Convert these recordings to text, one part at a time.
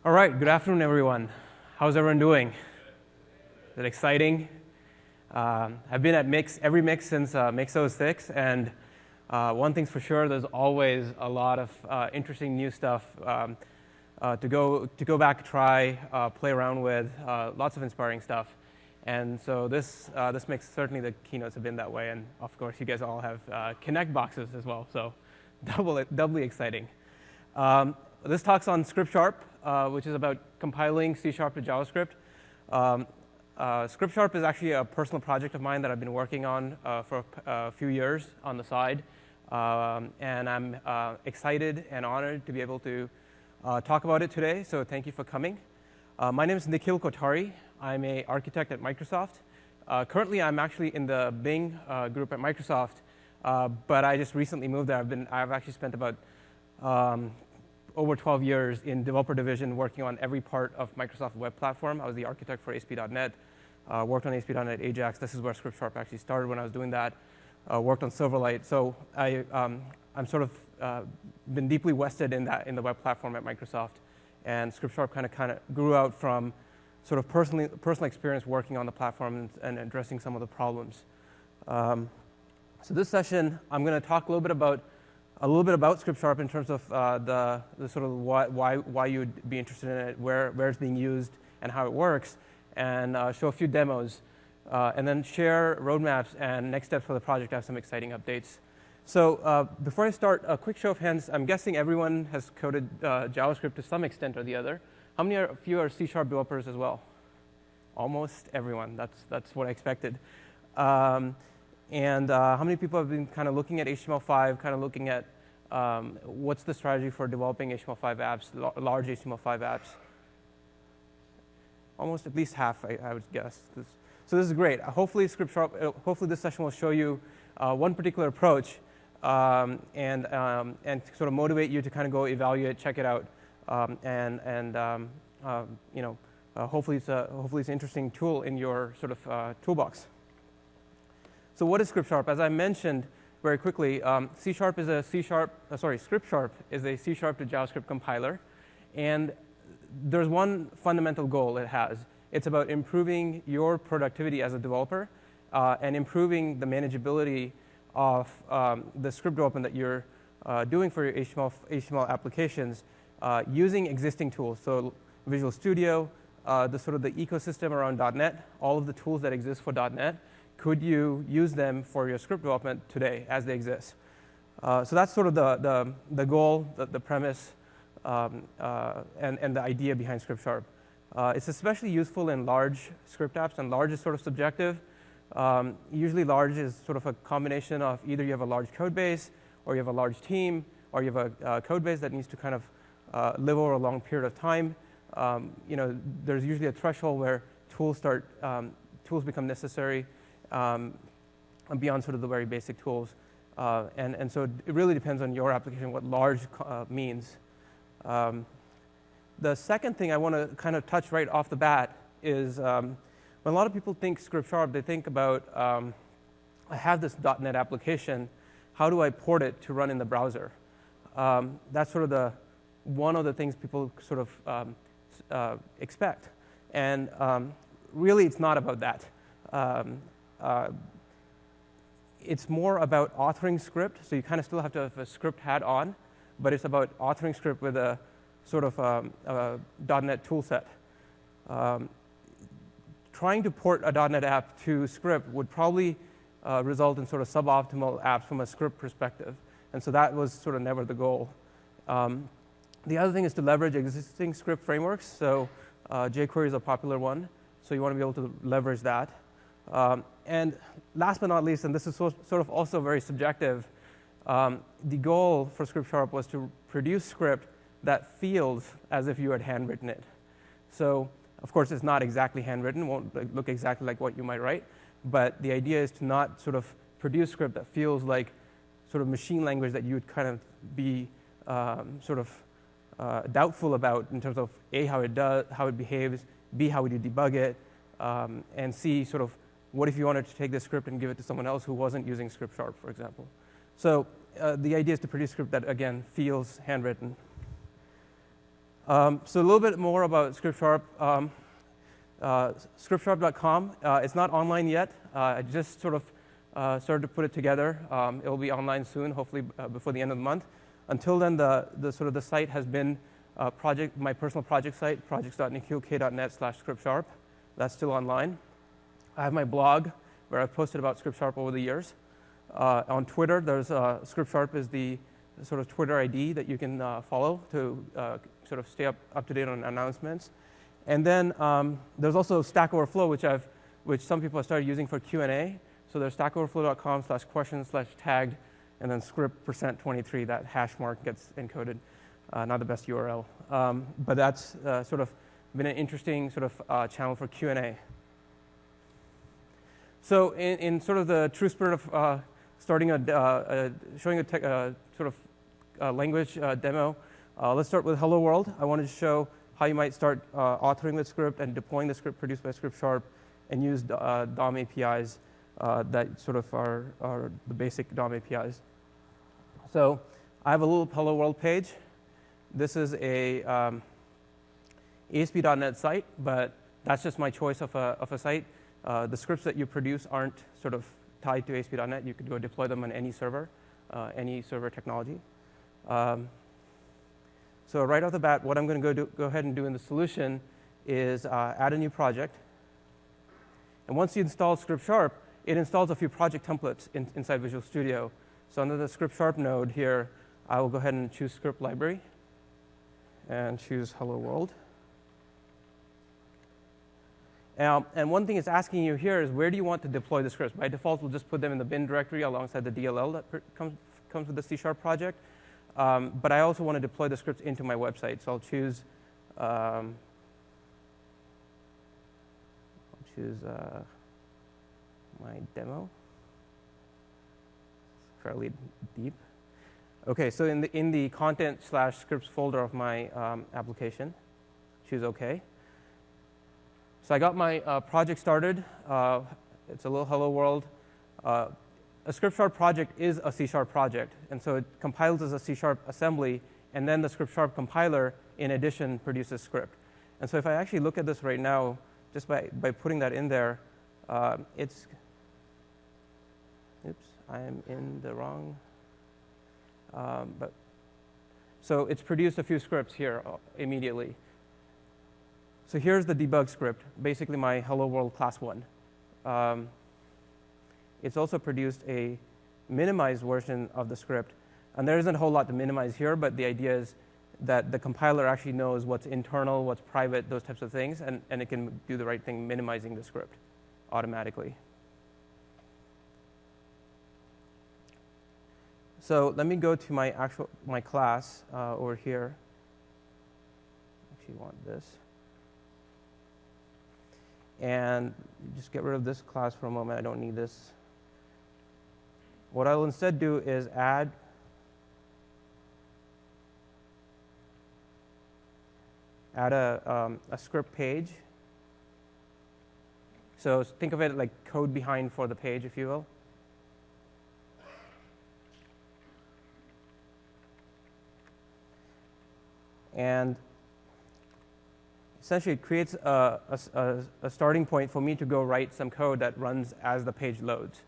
All right, good afternoon, everyone. How's everyone doing? Is it exciting? I've been at every MIX since MIX06, and one thing's for sure, there's always a lot of interesting new stuff to go back, try, play around with, lots of inspiring stuff. And so this makes certainly the keynotes have been that way, and of course you guys all have Connect boxes as well, so doubly exciting. This talk's on Script Sharp, which is about compiling C# to JavaScript. Script Sharp is actually a personal project of mine that I've been working on for a few years on the side, and I'm excited and honored to be able to talk about it today, so thank you for coming. My name is Nikhil Kothari. I'm an architect at Microsoft. Currently, I'm actually in the Bing group at Microsoft, but I just recently moved there. I've actually spent about over 12 years in developer division working on every part of Microsoft web platform. I was the architect for ASP.NET, worked on ASP.NET Ajax. This is where Script Sharp actually started when I was doing that. Worked on Silverlight. So I'm sort of been deeply vested in the web platform at Microsoft. And Script Sharp kind of grew out from sort of personal experience working on the platform and addressing some of the problems. So this session, I'm going to talk a little bit about Script Sharp in terms of the sort of why you'd be interested in it, where it's being used, and how it works, and show a few demos, and then share roadmaps and next steps for the project. I have some exciting updates. So before I start, a quick show of hands. I'm guessing everyone has coded JavaScript to some extent or the other. How many of you are C# developers as well? Almost everyone. That's what I expected. And how many people have been kind of looking at HTML5, kind of looking at what's the strategy for developing HTML5 apps, large HTML5 apps? Almost at least half, I would guess. So this is great. Hopefully, hopefully this session will show you one particular approach and sort of motivate you to kind of go evaluate, check it out, hopefully it's an interesting tool in your sort of toolbox. So what is Script Sharp? As I mentioned very quickly, Script Sharp is a C# to JavaScript compiler, and there's one fundamental goal it has. It's about improving your productivity as a developer and improving the manageability of the script development that you're doing for your HTML applications using existing tools. So Visual Studio, the ecosystem around .NET, all of the tools that exist for .NET, could you use them for your script development today as they exist? So that's sort of the goal, the premise, and the idea behind Script Sharp. It's especially useful in large script apps, and large is sort of subjective. Usually large is sort of a combination of either you have a large code base, or you have a large team, or you have a code base that needs to kind of live over a long period of time. There's usually a threshold where tools become necessary beyond sort of the very basic tools. And so it really depends on your application, what large means. The second thing I want to kind of touch right off the bat is when a lot of people think Script Sharp, they think about, I have this .NET application, how do I port it to run in the browser? That's sort of one of the things people sort of expect. And really, it's not about that. It's more about authoring script, so you kind of still have to have a script hat on, but it's about authoring script with a sort of .NET tool set. Trying to port a .NET app to script would probably result in sort of suboptimal apps from a script perspective, and so that was sort of never the goal. The other thing is to leverage existing script frameworks, so jQuery is a popular one, so you want to be able to leverage that. And last but not least, and this is sort of also very subjective, the goal for Script Sharp was to produce script that feels as if you had handwritten it. So, of course, it's not exactly handwritten, won't look exactly like what you might write, but the idea is to not sort of produce script that feels like sort of machine language that you would kind of be doubtful about in terms of A, how it behaves, B, how would you debug it, and C, sort of what if you wanted to take this script and give it to someone else who wasn't using Script Sharp, for example. So the idea is to produce script that, again, feels handwritten. So a little bit more about ScriptSharp. ScriptSharp.com. It's not online yet. I just sort of started to put it together. It will be online soon, hopefully before the end of the month. Until then, the site has been my personal project site, projects.nikhilk.net/ScriptSharp. That's still online. I have my blog where I've posted about ScriptSharp over the years. On Twitter, there's ScriptSharp is the sort of Twitter ID that you can follow to sort of stay up to date on announcements. And then there's also Stack Overflow, which some people have started using for Q&A. So there's stackoverflow.com/questions/tagged, and then script%23, that hash mark gets encoded. Not the best URL. But that's sort of been an interesting sort of channel for Q&A. So in sort of the true spirit of showing a sort of language demo, let's start with Hello World. I wanted to show how you might start authoring the script and deploying the script produced by ScriptSharp and use DOM APIs that sort of are the basic DOM APIs. So I have a little Hello World page. This is a ASP.NET site, but that's just my choice of a site. The scripts that you produce aren't sort of tied to ASP.NET. You could go deploy them on any server technology. So right off the bat, what I'm going to go ahead and do in the solution is add a new project. And once you install ScriptSharp, it installs a few project templates inside Visual Studio. So under the ScriptSharp node here, I will go ahead and choose script library and choose Hello World. And one thing it's asking you here is where do you want to deploy the scripts? By default, we'll just put them in the bin directory alongside the DLL that comes with the C# project. But I also want to deploy the scripts into my website. So I'll choose my demo. Fairly deep. OK, so in the content/scripts folder of my application, choose OK. So I got my project started. It's a little Hello World. A ScriptSharp project is a C# project, and so it compiles as a C# assembly, and then the ScriptSharp compiler, in addition, produces script. And so if I actually look at this right now, just by putting that in there, oops, I am in the wrong. So it's produced a few scripts here immediately. So here's the debug script, basically my Hello World class 1. It's also produced a minimized version of the script. And there isn't a whole lot to minimize here, but the idea is that the compiler actually knows what's internal, what's private, those types of things, and it can do the right thing, minimizing the script automatically. So let me go to my class over here. Actually want this. And just get rid of this class for a moment. I don't need this. What I'll instead do is add a script page. So think of it like code behind for the page, if you will. And essentially, it creates a starting point for me to go write some code that runs as the page loads,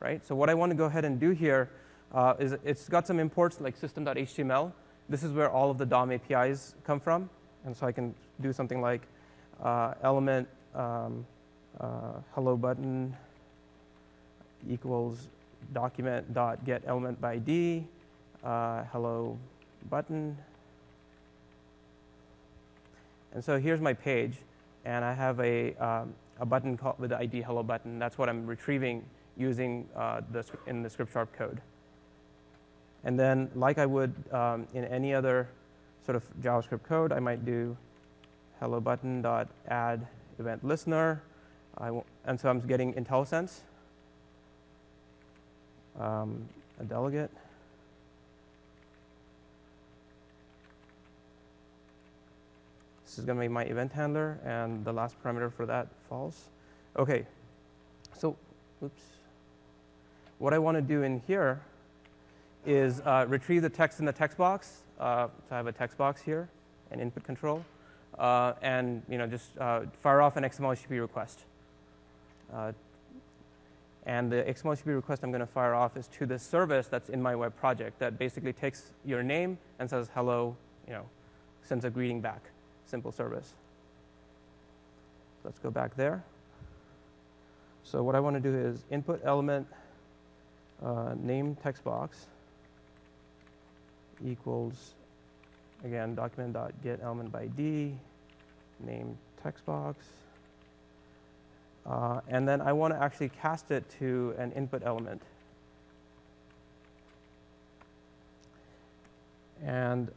right? So what I want to go ahead and do here is it's got some imports like system.html. This is where all of the DOM APIs come from. And so I can do something like element hello button equals document.getElementById hello button. And so here's my page, and I have a button with the ID hello button. That's what I'm retrieving using in the ScriptSharp code. And then, like I would in any other sort of JavaScript code, I might do hello button.add event listener, and so I'm getting IntelliSense, a delegate. This is going to be my event handler, and the last parameter for that, false. OK, so oops. What I want to do in here is retrieve the text in the text box. So I have a text box here, an input control, and just fire off an XML HTTP request. And the XML HTTP request I'm going to fire off is to this service that's in my web project that basically takes your name and says hello, sends a greeting back. Simple service. Let's go back there. So what I want to do is input element name text box equals, again, document.get element by ID, name text box. And then I want to actually cast it to an input element. And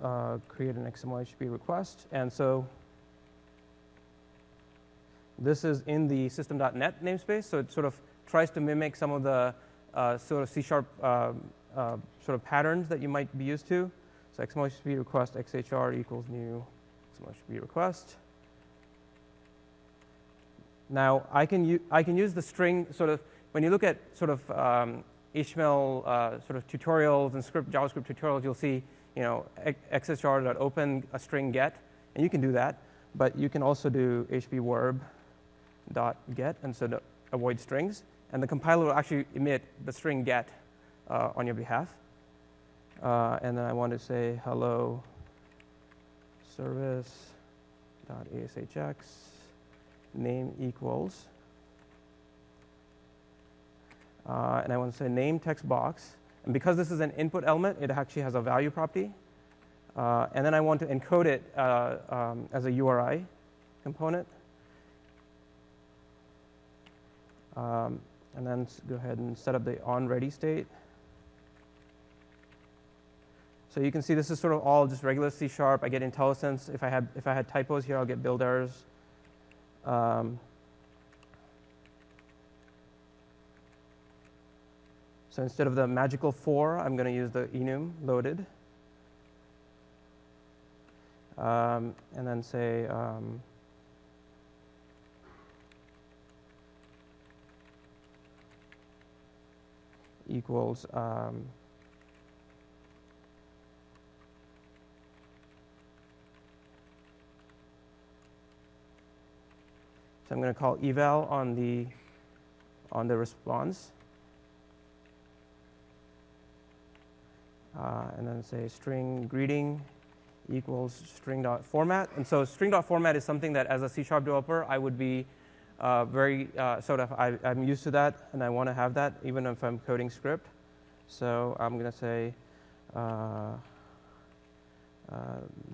create an XML HTTP request. And so this is in the system.net namespace, so it sort of tries to mimic some of the sort of C# sort of patterns that you might be used to. So XML HTTP request XHR equals new XML HTTP request. Now I can use the string sort of when you look at sort of HTML sort of tutorials and JavaScript tutorials, you'll see xhr.open a string get, and you can do that, but you can also do hbverb.get, and so to avoid strings, and the compiler will actually emit the string get on your behalf. And then I want to say hello service.ashx name equals, and I want to say name text box. And because this is an input element, it actually has a value property. And then I want to encode it as a URI component. And then go ahead and set up the onReady state. So you can see this is sort of all just regular C#. I get IntelliSense. If I had typos here, I'll get build errors. So instead of the magical 4, I'm going to use the enum loaded. And then say equals so I'm going to call eval on the response. And then say string greeting equals string.format. And so string.format is something that as a C# developer, I would be very I'm used to that, and I want to have that even if I'm coding script. So I'm going to say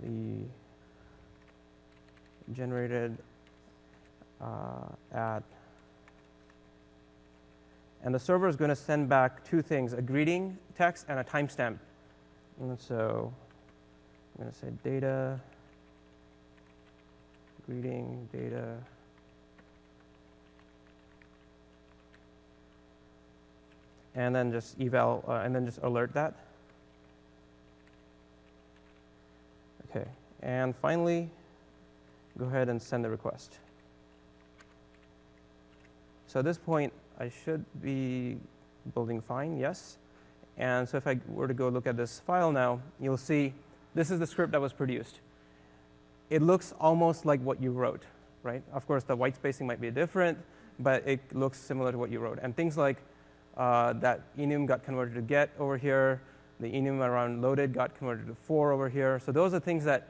the generated at, and the server is going to send back two things, a greeting text and a timestamp. And so I'm going to say data, greeting, data, and then just eval, and then just alert that. Okay, and finally, go ahead and send the request. So at this point, I should be building fine, yes. And so if I were to go look at this file now, you'll see this is the script that was produced. It looks almost like what you wrote, right? Of course, the white spacing might be different, but it looks similar to what you wrote. And things like that enum got converted to get over here. The enum around loaded got converted to for over here. So those are things that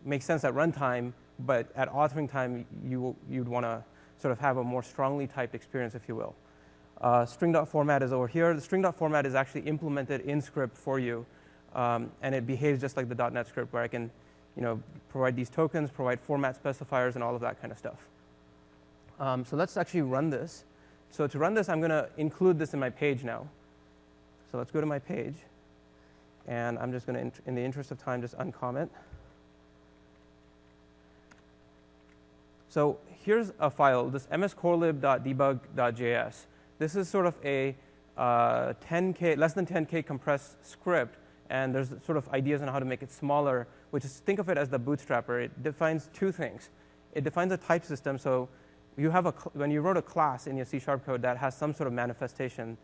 make sense at runtime, but at authoring time, you'd want to sort of have a more strongly typed experience, if you will. String.format is over here. The string.format is actually implemented in script for you, and it behaves just like the .NET script, where I can, provide these tokens, provide format specifiers, and all of that kind of stuff. So let's actually run this. So to run this, I'm going to include this in my page now. So let's go to my page, and I'm just going to, in the interest of time, just uncomment. So here's a file, this mscorelib.debug.js. This is sort of a less than 10K compressed script, and there's sort of ideas on how to make it smaller, which is, think of it as the bootstrapper. It defines two things. It defines a type system, so you have when you wrote a class in your C# code that has some sort of manifestation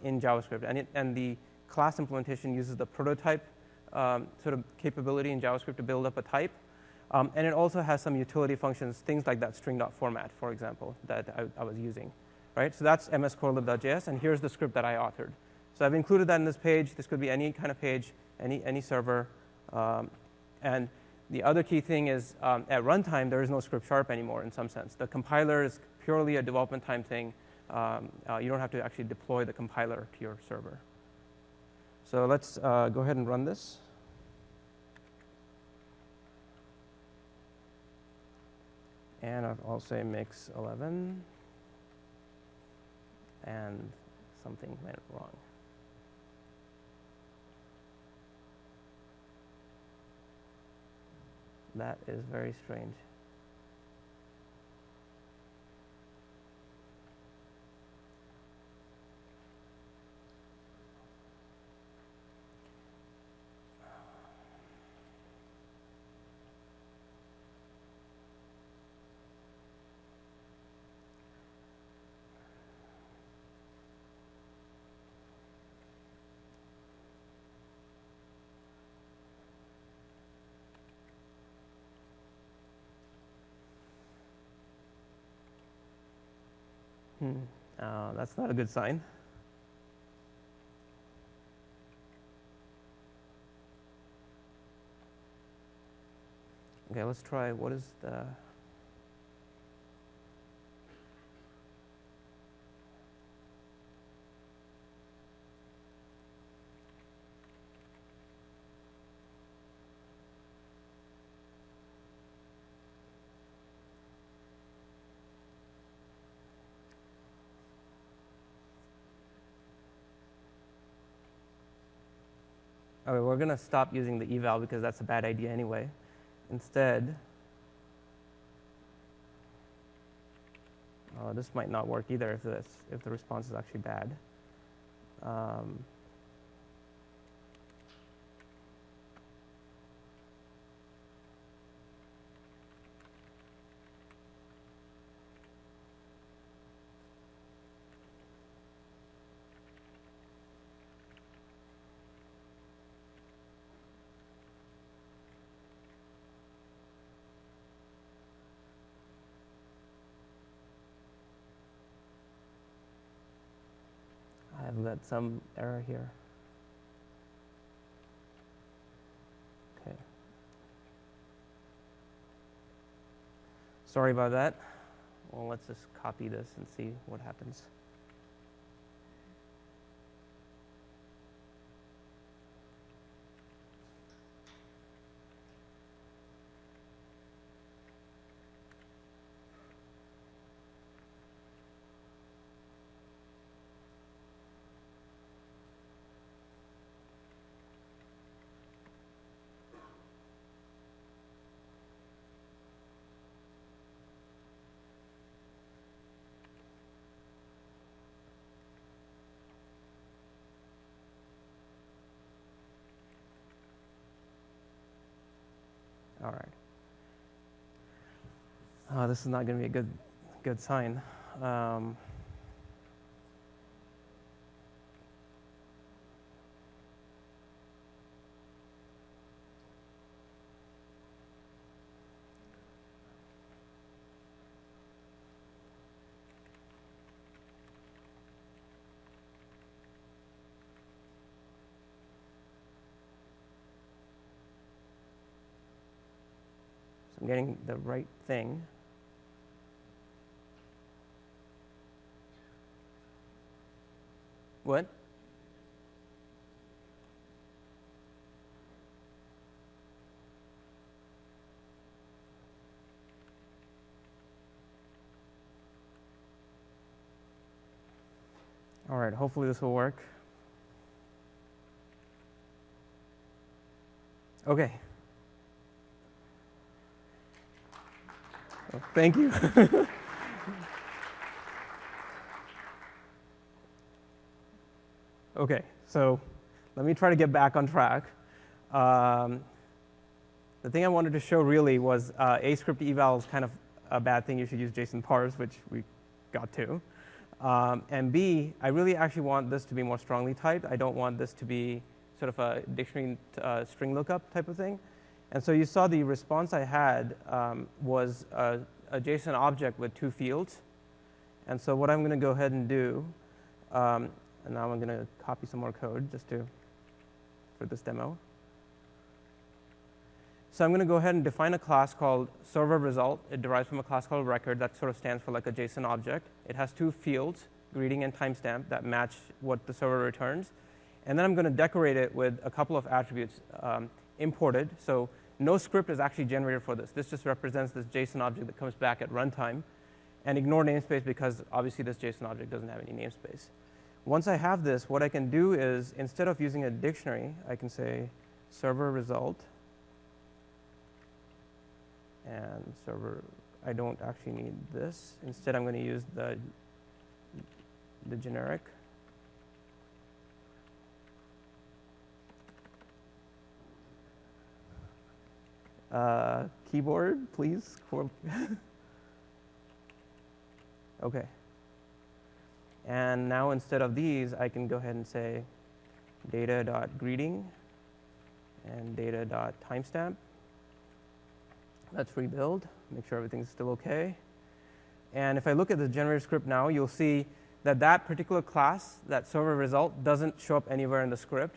in JavaScript, and the class implementation uses the prototype sort of capability in JavaScript to build up a type. And it also has some utility functions, things like that string.format, for example, that I was using. Right? So that's mscorelib.js, and here's the script that I authored. So I've included that in this page. This could be any kind of page, any server. And the other key thing is at runtime, there is no script sharp anymore in some sense. The compiler is purely a development time thing. You don't have to actually deploy the compiler to your server. So let's go ahead and run this. And I'll say MIX11. And something went wrong. That is very strange. That's not a good sign. Okay, let's try, what is the... Okay, we're going to stop using the eval because that's a bad idea anyway. Instead, this might not work either if the response is actually bad. I've got some error here. Okay. Sorry about that. Well, let's just copy this and see what happens. All right. This is not going to be a good sign. So I'm getting the right thing. What? All right, hopefully this will work. Okay. Oh, thank you. Okay, so let me try to get back on track. The thing I wanted to show really was A, script eval is kind of a bad thing. You should use JSON parse, which we got to. And B, I really actually want this to be more strongly typed. I don't want this to be sort of a dictionary string lookup type of thing. And so you saw the response I had was a JSON object with 2 fields. And so what I'm going to go ahead and do, and now I'm going to copy some more code just for this demo. So I'm going to go ahead and define a class called server result. It derives from a class called record that sort of stands for like a JSON object. It has 2 fields, greeting and timestamp, that match what the server returns. And then I'm going to decorate it with a couple of attributes imported. So no script is actually generated for this. This just represents this JSON object that comes back at runtime. And ignore namespace because obviously this JSON object doesn't have any namespace. Once I have this, what I can do is instead of using a dictionary, I can say server result. And server, I don't actually need this. Instead, I'm going to use the generic. Keyboard, please. OK. And now instead of these, I can go ahead and say data.greeting and data.timestamp. Let's rebuild, make sure everything's still OK. And if I look at the generated script now, you'll see that that particular class, that server result, doesn't show up anywhere in the script.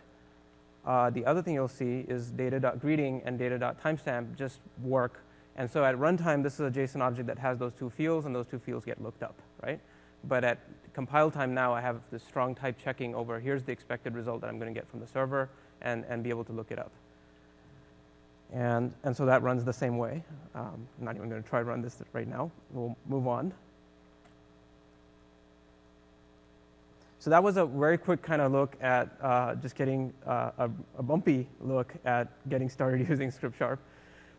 The other thing you'll see is data.greeting and data.timestamp just work. And so at runtime, this is a JSON object that has those 2 fields, and those 2 fields get looked up, right? But at compile time now, I have this strong type checking over here's the expected result that I'm going to get from the server and be able to look it up. And so that runs the same way. I'm not even going to try to run this right now. We'll move on. So that was a very quick kind of look at just getting a bumpy look at getting started using Script Sharp.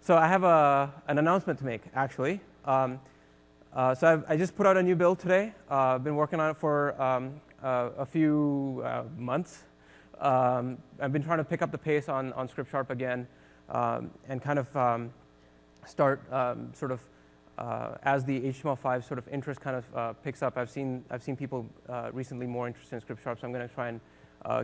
So I have an announcement to make, actually. So I just put out a new build today. I've been working on it for a few months. I've been trying to pick up the pace on Script Sharp again and kind of start sort of as the HTML5 sort of interest kind of picks up. I've seen people recently more interested in Script Sharp, so I'm going to try and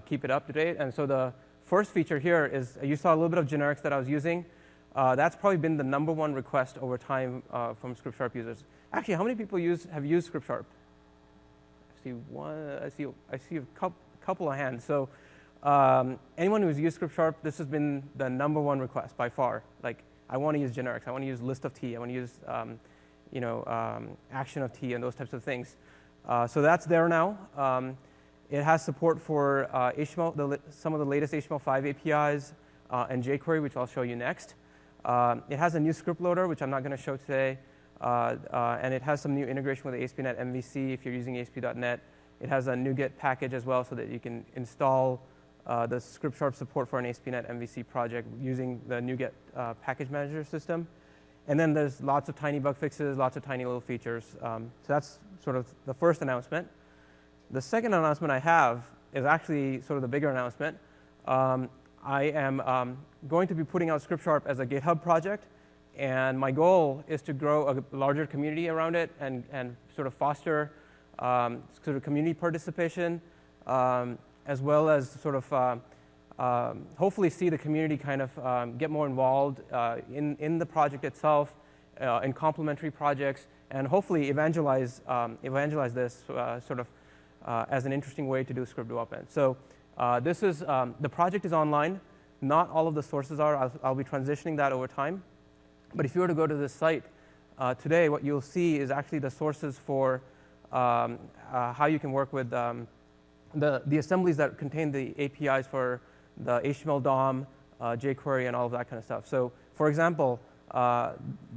keep it up to date. And so the first feature here is you saw a little bit of generics that I was using. That's probably been the #1 request over time from Script Sharp users. Actually, how many people have used Script Sharp? I see one. I see a couple of hands. So anyone who's used Script Sharp, this has been the #1 request by far. Like, I want to use generics. I want to use list of T. I want to use action of T and those types of things. So that's there now. It has support for HTML, some of the latest HTML5 APIs and jQuery, which I'll show you next. It has a new script loader, which I'm not going to show today. And it has some new integration with ASP.NET MVC if you're using ASP.NET. It has a NuGet package as well so that you can install the Script Sharp support for an ASP.NET MVC project using the NuGet package manager system. And then there's lots of tiny bug fixes, lots of tiny little features. So that's sort of the first announcement. The second announcement I have is actually sort of the bigger announcement. I am going to be putting out Script Sharp as a GitHub project. And my goal is to grow a larger community around it and sort of foster sort of community participation, as well as sort of hopefully see the community kind of get more involved in the project itself, in complementary projects, and hopefully evangelize this sort of as an interesting way to do script development. So this is the project is online. Not all of the sources are. I'll be transitioning that over time. But if you were to go to this site today, what you'll see is actually the sources for how you can work with the assemblies that contain the APIs for the HTML DOM, jQuery, and all of that kind of stuff. So, for example,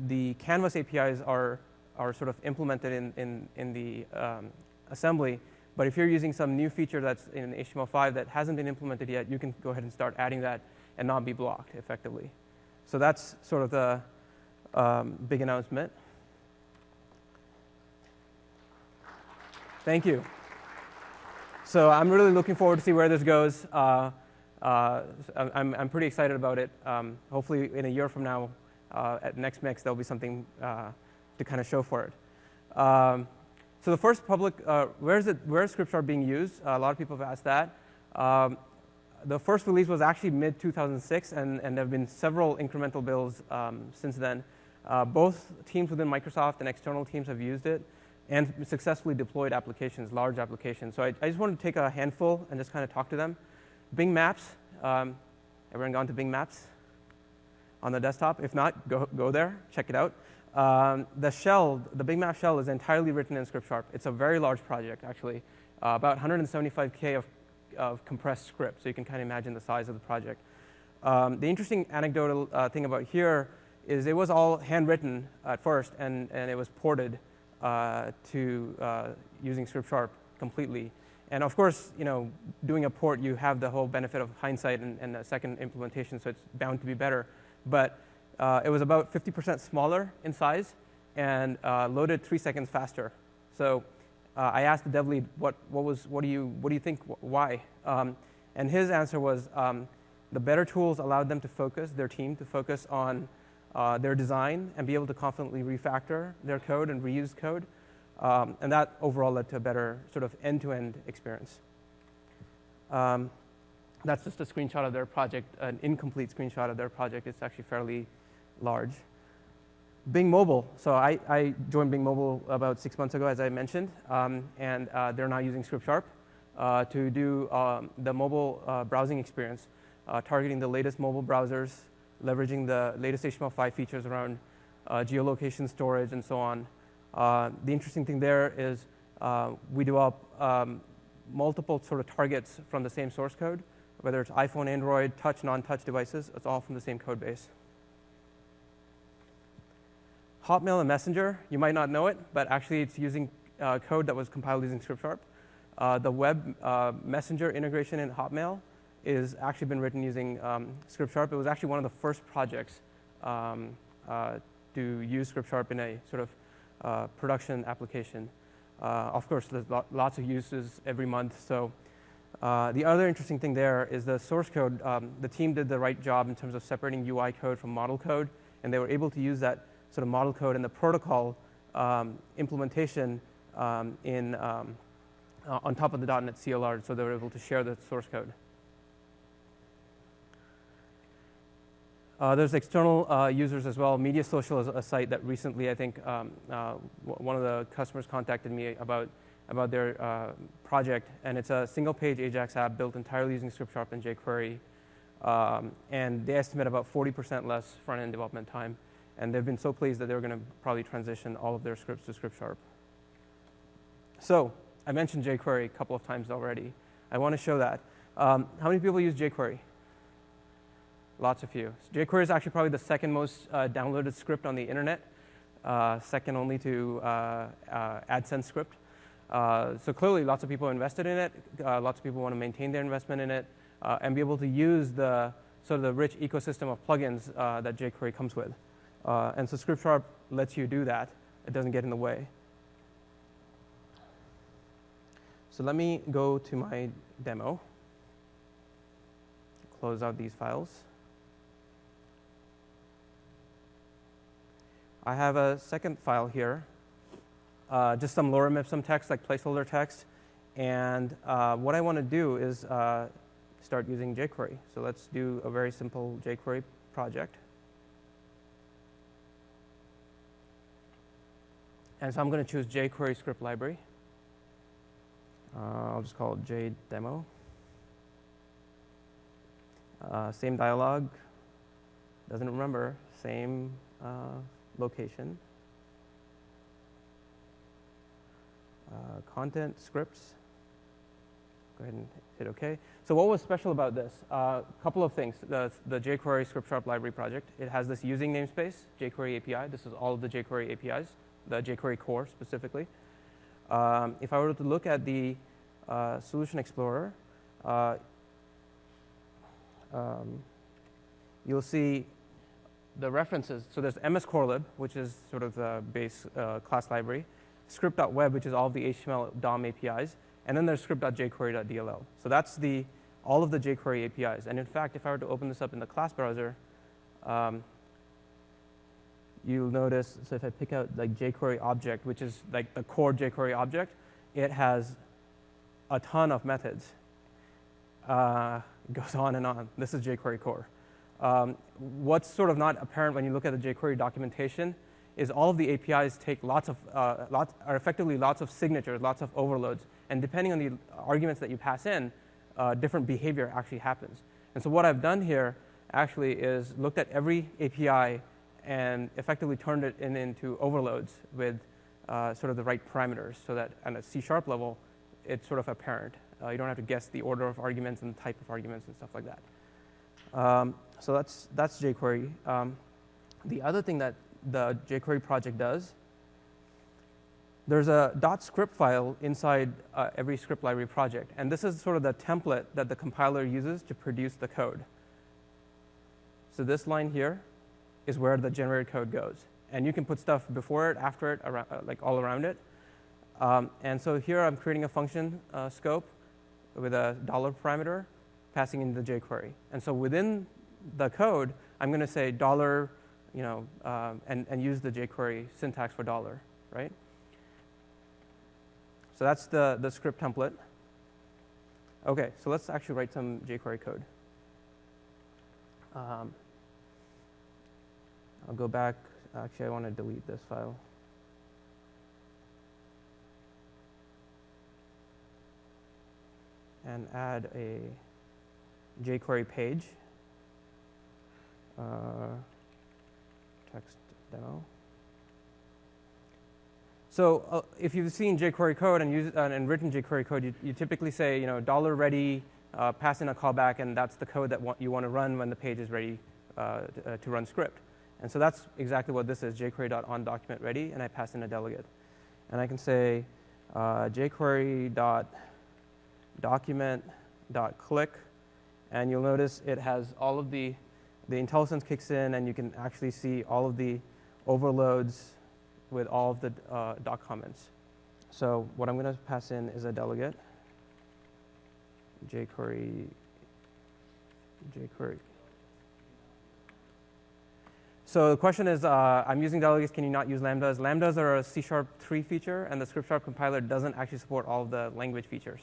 the Canvas APIs are sort of implemented in the assembly. But if you're using some new feature that's in HTML5 that hasn't been implemented yet, you can go ahead and start adding that and not be blocked effectively. So that's sort of the big announcement. Thank you. So I'm really looking forward to see where this goes. I'm pretty excited about it. Hopefully, in a year from now, at next MIX, there'll be something to kind of show for it. So the first public, where is Script Sharp being used? A lot of people have asked that. The first release was actually mid-2006, and there have been several incremental builds since then. Both teams within Microsoft and external teams have used it and successfully deployed applications, large applications. So I just wanted to take a handful and just kind of talk to them. Bing Maps. Everyone gone to Bing Maps on the desktop? If not, go there, check it out. The Bing Map shell is entirely written in Script Sharp. It's a very large project, actually, about 175K of compressed script, so you can kind of imagine the size of the project. The interesting anecdotal thing about here is it was all handwritten at first, and it was ported to using Script Sharp completely. And of course, doing a port, you have the whole benefit of hindsight and a second implementation, so it's bound to be better. But it was about 50% smaller in size and loaded 3 seconds faster. So I asked the dev lead, what do you think, why? And his answer was the better tools allowed them to focus, their team to focus on their design and be able to confidently refactor their code and reuse code. And that overall led to a better sort of end-to-end experience. That's just a screenshot of their project, an incomplete screenshot of their project. It's actually fairly large. Bing Mobile. So I joined Bing Mobile about 6 months ago, as I mentioned, and they're now using Script Sharp to do the mobile browsing experience, targeting the latest mobile browsers, leveraging the latest HTML5 features around geolocation storage and so on. The interesting thing there is we develop multiple sort of targets from the same source code, whether it's iPhone, Android, touch, non-touch devices. It's all from the same code base. Hotmail and Messenger, you might not know it, but actually it's using code that was compiled using Script Sharp. The web messenger integration in Hotmail is actually been written using Script Sharp. It was actually one of the first projects to use Script Sharp in a sort of production application. Of course, there's lots of uses every month. So the other interesting thing there is the source code. The team did the right job in terms of separating UI code from model code, and they were able to use that sort of model code and the protocol implementation on top of the .NET CLR, so they were able to share the source code. There's external users as well. Media Social is a site that recently, I think, one of the customers contacted me about their project, and it's a single-page AJAX app built entirely using Script Sharp and jQuery, and they estimate about 40% less front-end development time, and they've been so pleased that they're going to probably transition all of their scripts to Script Sharp. So I mentioned jQuery a couple of times already. I want to show that. How many people use jQuery? Lots of you. So jQuery is actually probably the second most downloaded script on the internet, second only to AdSense script. So clearly, lots of people invested in it. Lots of people want to maintain their investment in it and be able to use the sort of the rich ecosystem of plugins that jQuery comes with. And so Script Sharp lets you do that. It doesn't get in the way. So let me go to my demo. Close out these files. I have a second file here, just some lorem ipsum text, like placeholder text. And what I want to do is start using jQuery. So let's do a very simple jQuery project. And so I'm going to choose jQuery script library. I'll just call it JDemo. Same dialog. Doesn't remember. Same location. Content, scripts. Go ahead and hit OK. So what was special about this? A couple of things. The jQuery Script Sharp library project, it has this using namespace, jQuery API. This is all of the jQuery APIs, the jQuery core specifically. If I were to look at the Solution Explorer, you'll see the references. So there's MS-Corelib, which is sort of the base class library, script.web, which is all of the HTML DOM APIs, and then there's script.jQuery.dll. So that's all of the jQuery APIs. And in fact, if I were to open this up in the class browser, you'll notice, so if I pick out like jQuery object, which is like the core jQuery object, it has a ton of methods. goes on and on. This is jQuery core. What's sort of not apparent when you look at the jQuery documentation is all of the APIs take are effectively lots of signatures, lots of overloads. And depending on the arguments that you pass in, different behavior actually happens. And so what I've done here actually is looked at every API and effectively turned it into overloads with sort of the right parameters so that at a C# level, it's sort of apparent. You don't have to guess the order of arguments and the type of arguments and stuff like that. So that's jQuery. The other thing that the jQuery project does, there's a .script file inside every script library project. And this is sort of the template that the compiler uses to produce the code. So this line here is where the generated code goes. And you can put stuff before it, after it, around, like all around it. And so here I'm creating a function scope with a $ parameter passing into the jQuery. And so within the code, I'm going to say $, and use the jQuery syntax for $, right? So that's the script template. OK, so let's actually write some jQuery code. I'll go back. Actually, I want to delete this file. And add a jQuery page, text demo. So if you've seen jQuery code and written jQuery code, you typically say, $ready, pass in a callback, and that's the code that you want to run when the page is ready to run script. And so that's exactly what this is, jQuery.onDocumentReady, and I pass in a delegate. And I can say jQuery.document.click, and you'll notice it has all of the IntelliSense kicks in, and you can actually see all of the overloads with all of the doc comments. So what I'm going to pass in is a delegate, jQuery. So the question is, I'm using delegates, can you not use lambdas? Lambdas are a C#3 feature, and the script compiler doesn't actually support all of the language features.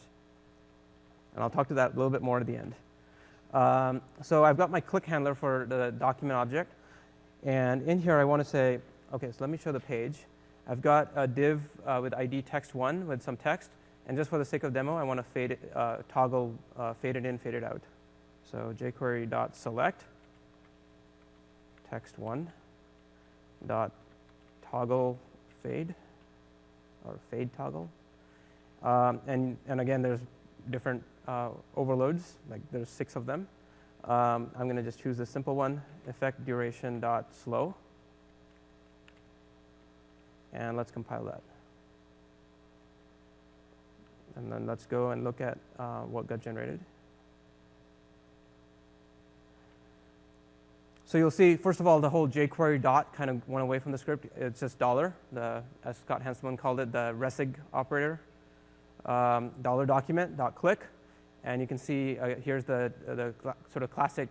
And I'll talk to that a little bit more at the end. So I've got my click handler for the document object. And in here, I want to say, OK, so let me show the page. I've got a div with ID text1 with some text. And just for the sake of demo, I want to toggle fade it in, fade it out. So jQuery.select text1 .toggle fade, or fade toggle. And again, there's different overloads, like there's 6 of them. I'm going to just choose the simple one, effect duration .slow. And let's compile that. And then let's go and look at what got generated. So you'll see, first of all, the whole jQuery dot kind of went away from the script. It's just $, as Scott Hanselman called it, the resig operator. $document.click. And you can see here's the sort of classic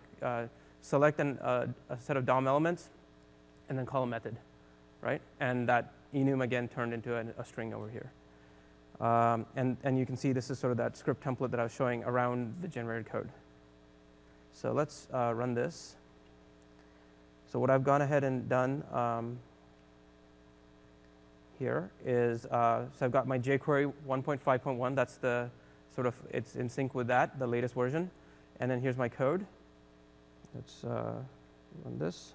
select a set of DOM elements, and then call a method, right? And that enum again turned into a string over here. And you can see this is sort of that script template that I was showing around the generated code. So let's run this. So what I've gone ahead and done here is, so I've got my jQuery 1.5.1. That's the sort of, it's in sync with that, the latest version. And then here's my code. Let's run this.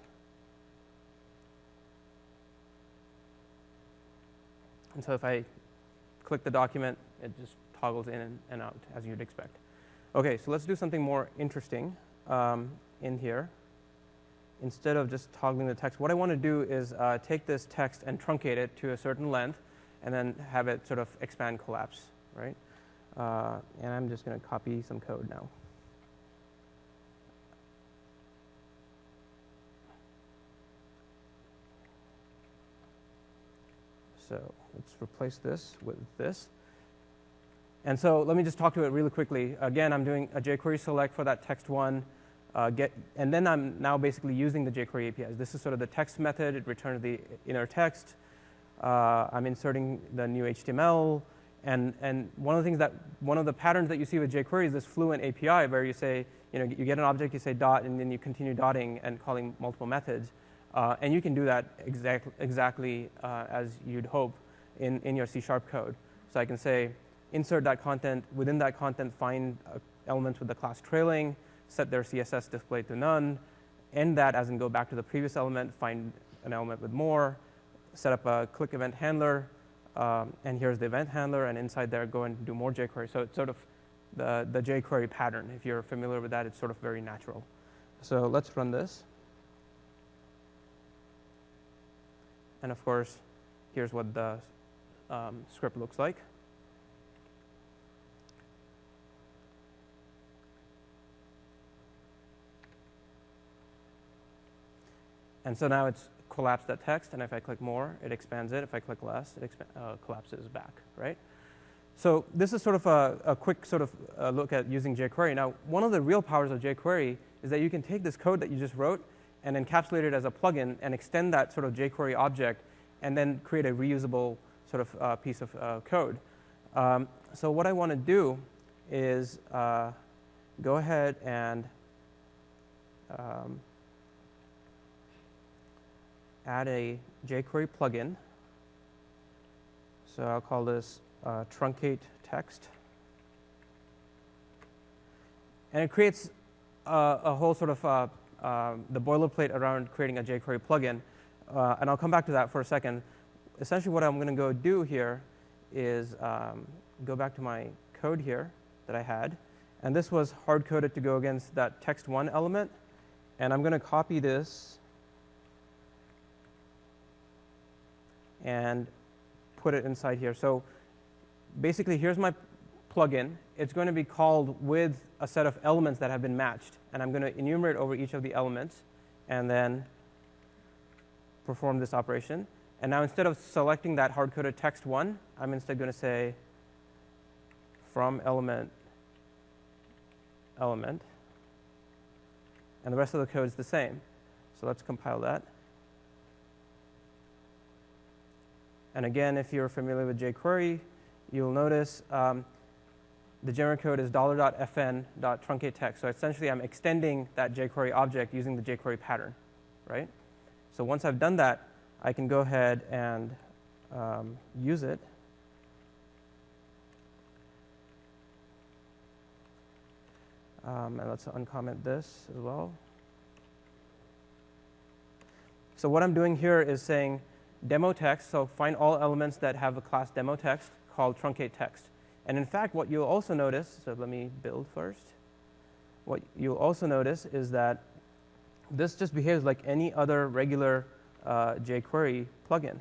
And so if I click the document, it just toggles in and out, as you'd expect. OK, so let's do something more interesting in here. Instead of just toggling the text, what I want to do is take this text and truncate it to a certain length, and then have it sort of expand, collapse, right? And I'm just going to copy some code now. So let's replace this with this. And so let me just talk to it really quickly. Again, I'm doing a jQuery select for that text1. And then I'm now basically using the jQuery APIs. This is sort of the text method. It returns the inner text. I'm inserting the new HTML. And one of the patterns that you see with jQuery is this fluent API where you say, you get an object, you say dot, and then you continue dotting and calling multiple methods. And you can do that exactly as you'd hope in your C# code. So I can say insert that content, within that content find elements with the class trailing, set their CSS display to none, end that as in go back to the previous element, find an element with more, set up a click event handler, and here's the event handler, and inside there go and do more jQuery. So it's sort of the jQuery pattern. If you're familiar with that, it's sort of very natural. So let's run this. And of course, here's what the script looks like. And so now it's collapsed that text, and if I click more, it expands it. If I click less, it collapses back, right? So this is sort of a quick sort of look at using jQuery. Now, one of the real powers of jQuery is that you can take this code that you just wrote and encapsulate it as a plugin and extend that sort of jQuery object and then create a reusable sort of piece of code. So what I want to do is go ahead and add a jQuery plugin. So I'll call this truncate text. And it creates a whole sort of the boilerplate around creating a jQuery plugin. And I'll come back to that for a second. Essentially what I'm going to go do here is go back to my code here that I had. And this was hard-coded to go against that text1 element. And I'm going to copy this and put it inside here. So basically, here's my plugin. It's going to be called with a set of elements that have been matched. And I'm going to enumerate over each of the elements and then perform this operation. And now instead of selecting that hard-coded text1, I'm instead going to say from element. And the rest of the code is the same. So let's compile that. And again, if you're familiar with jQuery, you'll notice the generic code is $.fn.truncateText. So essentially, I'm extending that jQuery object using the jQuery pattern, right? So once I've done that, I can go ahead and use it. And let's uncomment this as well. So what I'm doing here is saying demo text, so find all elements that have a class demo text called truncate text. And in fact, what you'll also notice, so let me build first. What you'll also notice is that this just behaves like any other regular jQuery plugin.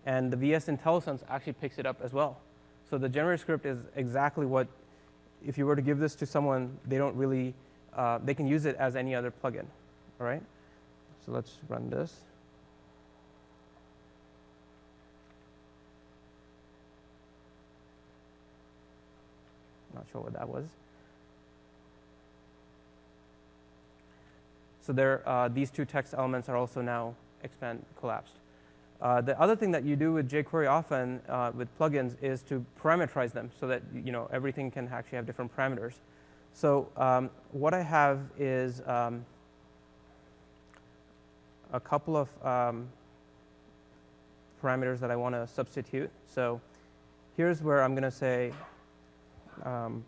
And the VS IntelliSense actually picks it up as well. So the generator script is exactly what, if you were to give this to someone, they don't really, they can use it as any other plugin, all right? So let's run this. Not sure what that was. So there, these two text elements are also now collapsed. The other thing that you do with jQuery often with plugins is to parameterize them so that everything can actually have different parameters. So what I have is a couple of parameters that I want to substitute. So here's where I'm going to say I'm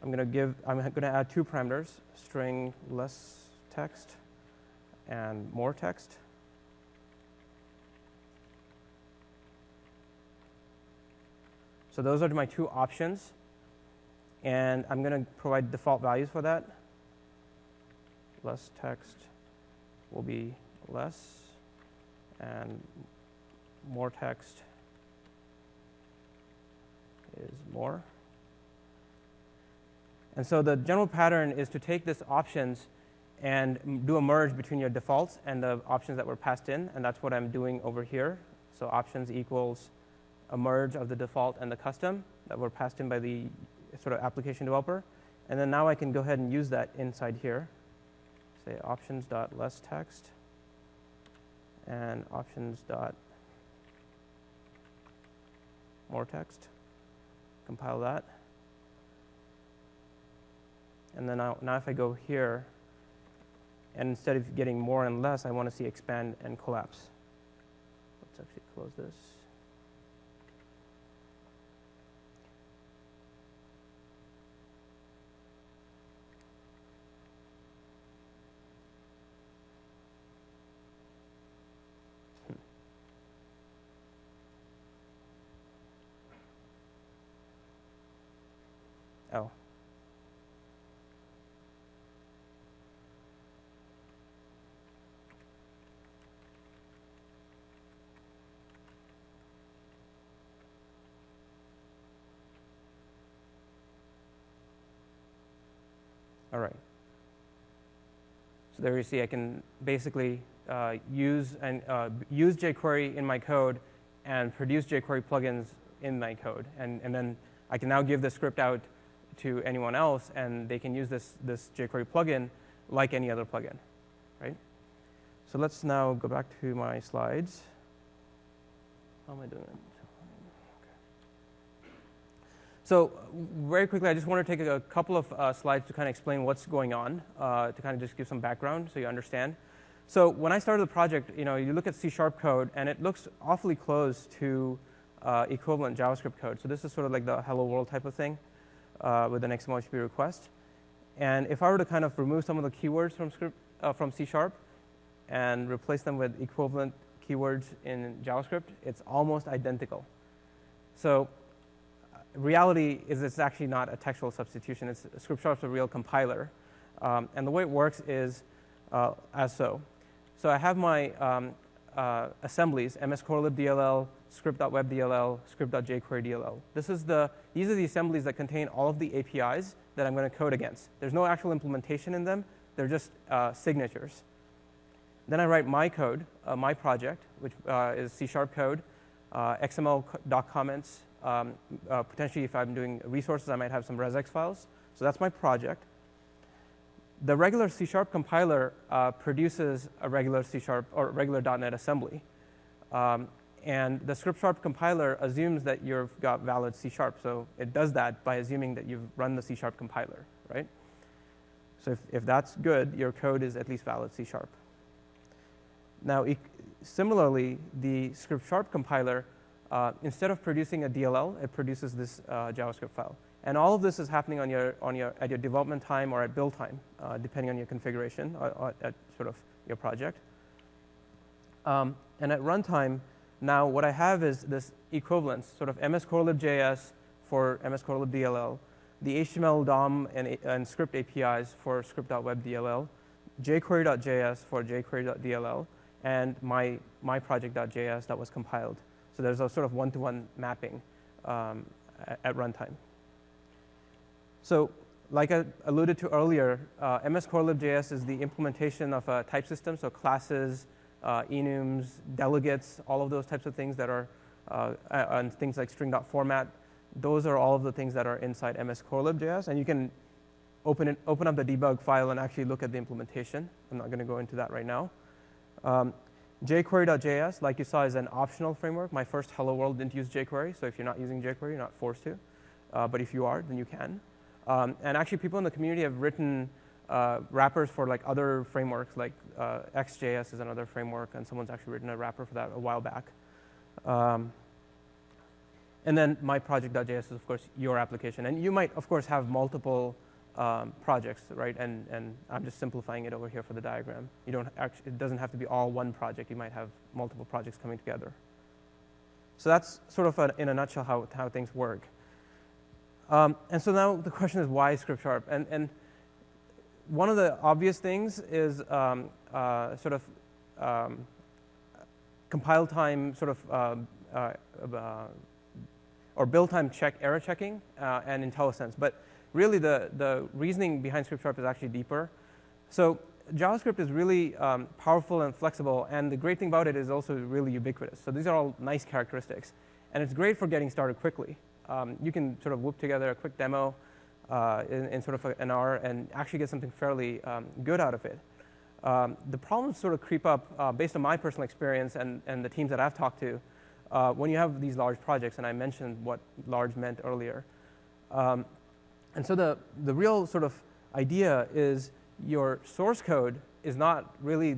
going to add two parameters: string less text and more text. So those are my two options, and I'm going to provide default values for that. Less text will be less, and more text is more. And so the general pattern is to take this options and do a merge between your defaults and the options that were passed in, and that's what I'm doing over here. So options equals a merge of the default and the custom that were passed in by the sort of application developer. And then now I can go ahead and use that inside here. Say options.lessText and options.more more text. Compile that. And then now if I go here, and instead of getting more and less, I want to see expand and collapse. Let's actually close this. Oh. All right. So there you see I can basically use jQuery in my code and produce jQuery plugins in my code. And then I can now give the script out to anyone else, and they can use this jQuery plugin like any other plugin, right? So let's now go back to my slides. How am I doing? So very quickly, I just want to take a couple of slides to kind of explain what's going on, to kind of just give some background so you understand. So when I started the project, you look at C# code, and it looks awfully close to equivalent JavaScript code. So this is sort of like the hello world type of thing with an XML request. And if I were to kind of remove some of the keywords from C# and replace them with equivalent keywords in JavaScript, it's almost identical. So reality is it's actually not a textual substitution. Script is a real compiler. And the way it works is as so. So I have my assemblies, ms_corelibdll, script.webdll, script.jQuery_dll. These are the assemblies that contain all of the APIs that I'm going to code against. There's no actual implementation in them. They're just signatures. Then I write my code, my project, which is C# code, XML.comments. Potentially, if I'm doing resources, I might have some resx files. So that's my project. The regular C# compiler produces a regular C# or regular .NET assembly. And the script compiler assumes that you've got valid C#. So it does that by assuming that you've run the C# compiler, right? So if that's good, your code is at least valid C#. Now, similarly, the script compiler, instead of producing a DLL, it produces this JavaScript file. And all of this is happening at your development time or at build time, depending on your configuration or at sort of your project. And at runtime, now what I have is this equivalence, sort of ms_corelib.js for ms_corelib.dll, the HTML DOM and script APIs for script.webdll, jQuery.js for jQuery.dll, and my project.js that was compiled. So there's a sort of one-to-one mapping at runtime. So like I alluded to earlier, ms_corelib.js is the implementation of a type system, so classes, enums, delegates, all of those types of things that are, and things like string.format. Those are all of the things that are inside ms_corelib.js, and you can open up the debug file and actually look at the implementation. I'm not going to go into that right now. jQuery.js, like you saw, is an optional framework. My first Hello World didn't use jQuery, so if you're not using jQuery, you're not forced to. But if you are, then you can. And actually, people in the community have written wrappers for like other frameworks, like XJS is another framework, and someone's actually written a wrapper for that a while back. And then my project.js is, of course, your application. And you might, of course, have multiple projects, right? And I'm just simplifying it over here for the diagram. It doesn't have to be all one project. You might have multiple projects coming together. So that's sort of in a nutshell how things work. And so now the question is, why script sharp? And one of the obvious things is sort of compile time sort of or build time error checking and IntelliSense. But really, the reasoning behind script sharp is actually deeper. So JavaScript is really powerful and flexible, and the great thing about it is also really ubiquitous. So these are all nice characteristics, and it's great for getting started quickly. You can sort of whip together a quick demo in sort of an hour and actually get something fairly good out of it. The problems sort of creep up based on my personal experience and the teams that I've talked to. when you have these large projects, and I mentioned what large meant earlier. And so the real sort of idea is your source code is not really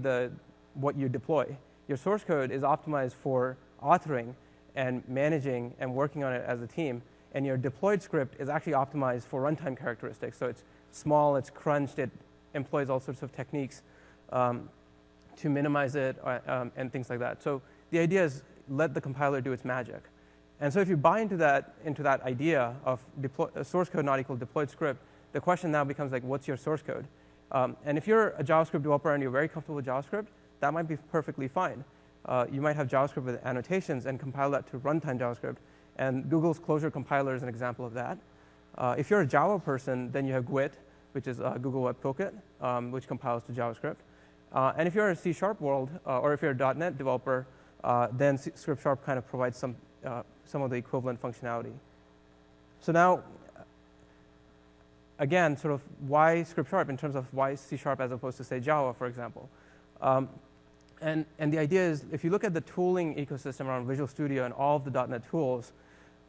what you deploy. Your source code is optimized for authoring and managing and working on it as a team. And your deployed script is actually optimized for runtime characteristics. So it's small, it's crunched, it employs all sorts of techniques to minimize it and things like that. So the idea is let the compiler do its magic. And so if you buy into that idea of source code not equal deployed script, the question now becomes like, what's your source code? And if you're a JavaScript developer and you're very comfortable with JavaScript, that might be perfectly fine. You might have JavaScript with annotations and compile that to runtime JavaScript. And Google's Clojure compiler is an example of that. If you're a Java person, then you have GWT, which is Google Web Toolkit, which compiles to JavaScript. And if you're a C# world, or if you're a .NET developer, then Script Sharp kind of provides some of the equivalent functionality. So now, again, sort of why Script Sharp in terms of why C# as opposed to, say, Java, for example. And the idea is, if you look at the tooling ecosystem around Visual Studio and all of the .NET tools,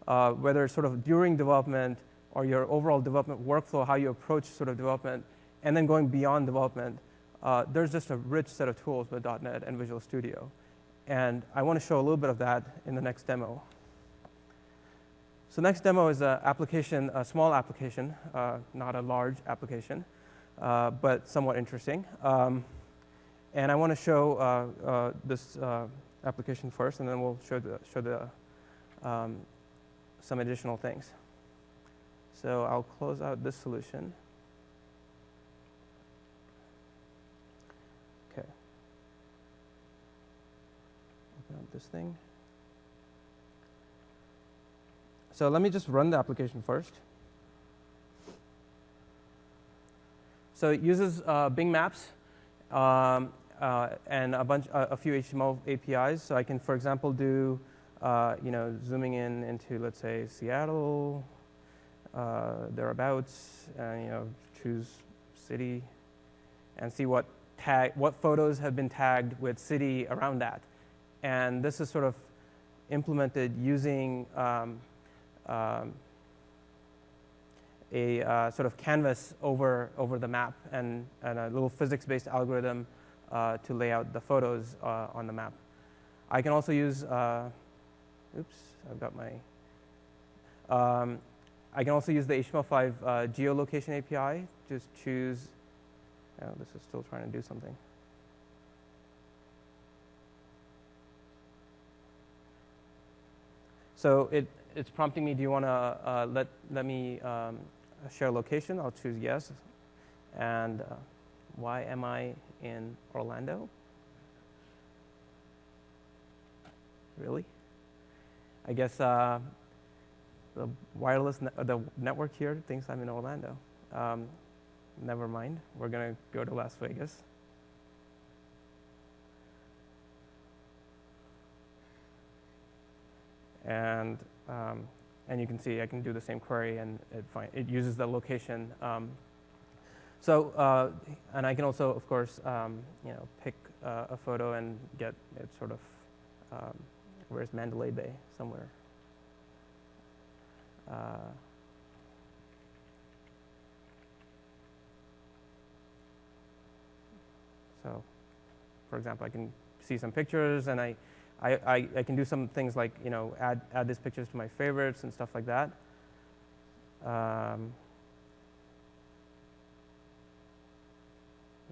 whether it's sort of during development or your overall development workflow, how you approach sort of development, and then going beyond development, there's just a rich set of tools with .NET and Visual Studio. And I want to show a little bit of that in the next demo. So next demo is a small application, not a large application, but somewhat interesting. And I want to show this application first, and then we'll show some additional things. So I'll close out this solution. Okay. Open up this thing. So let me just run the application first. So it uses Bing Maps and a few HTML APIs. So I can, for example, do zooming in into, let's say, Seattle, thereabouts, and choose city, and see what photos have been tagged with city around that. And this is sort of implemented using a sort of canvas over the map and a little physics-based algorithm to lay out the photos on the map. I can also use, oops, I've got my, I can also use the HTML5 geolocation API. Just choose, oh, this is still trying to do something. So it's prompting me, do you want to let me share location? I'll choose yes. And why am I in Orlando? Really? I guess the the network here thinks I'm in Orlando. Never mind. We're going to go to Las Vegas. And you can see I can do the same query, and it uses the location. And I can also, of course, pick a photo and get it sort of, where's Mandalay Bay? Somewhere. So, for example, I can see some pictures, and I can do some things like add these pictures to my favorites and stuff like that. Let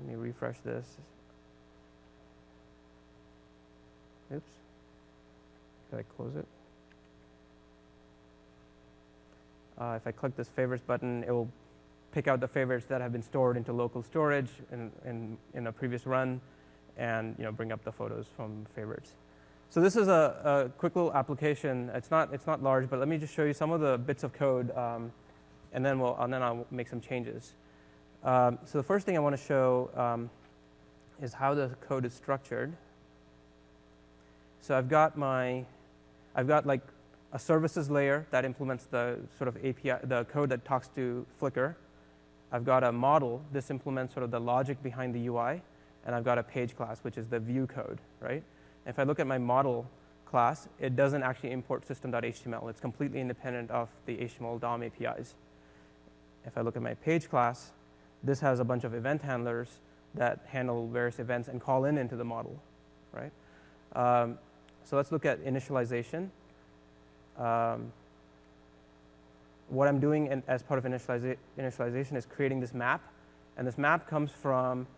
me refresh this. Oops. Did I close it? If I click this favorites button, it will pick out the favorites that have been stored into local storage in a previous run, and bring up the photos from favorites. So this is a quick little application. It's not large, but let me just show you some of the bits of code, and then I'll make some changes. So the first thing I want to show is how the code is structured. So I've got like a services layer that implements the sort of API, the code that talks to Flickr. I've got a model. This implements sort of the logic behind the UI. And I've got a page class, which is the view code, right? If I look at my model class, it doesn't actually import system.html. It's completely independent of the HTML DOM APIs. If I look at my page class, this has a bunch of event handlers that handle various events and call into the model, right? So let's look at initialization. What I'm doing as part of initialization is creating this map. And this map comes from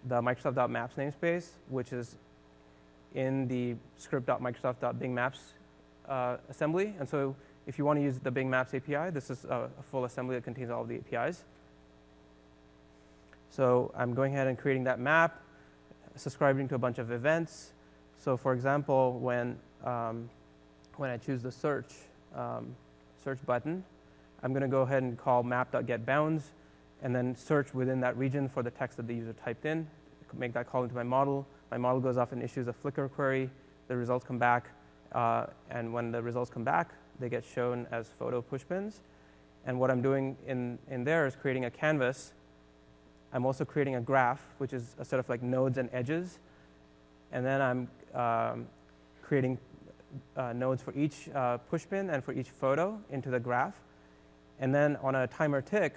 the Microsoft.maps namespace, which is in the script.microsoft.bingmaps assembly. And so if you want to use the Bing Maps API, this is a full assembly that contains all of the APIs. So I'm going ahead and creating that map, subscribing to a bunch of events. So for example, when I choose the search button, I'm going to go ahead and call map.getBounds, and then search within that region for the text that the user typed in, make that call into my model. My model goes off and issues a Flickr query. The results come back, and when the results come back, they get shown as photo pushpins. And what I'm doing in there is creating a canvas. I'm also creating a graph, which is a set of like nodes and edges. And then I'm creating nodes for each pushpin and for each photo into the graph. And then on a timer tick,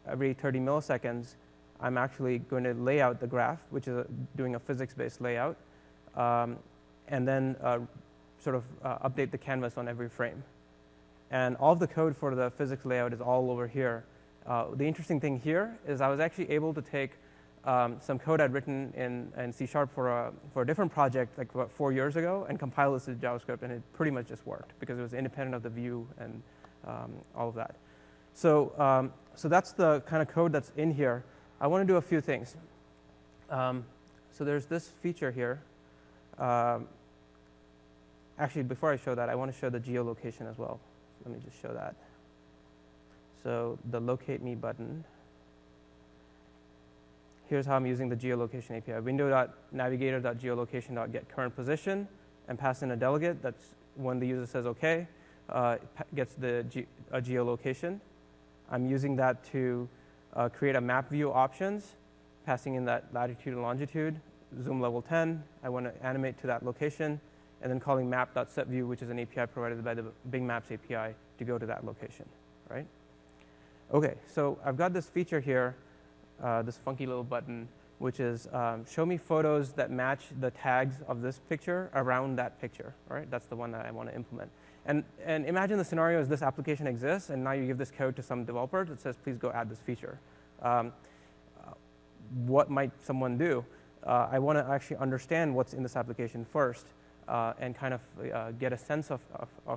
every 30 milliseconds, I'm actually going to lay out the graph, which is doing a physics-based layout, and then sort of update the canvas on every frame. And all of the code for the physics layout is all over here. The interesting thing here is I was actually able to take some code I'd written in C# for a different project like about 4 years ago and compile this to JavaScript, and it pretty much just worked because it was independent of the view and all of that. So, so that's the kind of code that's in here. I want to do a few things. So there's this feature here. Actually, before I show that, I want to show the geolocation as well. Let me just show that. So the locate me button. Here's how I'm using the geolocation API. Window.navigator.geolocation.getCurrentPosition, and pass in a delegate. That's when the user says OK, gets a geolocation. I'm using that to create a map view options, passing in that latitude and longitude, zoom level 10. I want to animate to that location, and then calling map.setView, which is an API provided by the Bing Maps API, to go to that location, right? OK, so I've got this feature here, this funky little button, which is show me photos that match the tags of this picture around that picture, right? That's the one that I want to implement. And imagine the scenario is this application exists, and now you give this code to some developer that says, please go add this feature. What might someone do? I want to actually understand what's in this application first and kind of get a sense of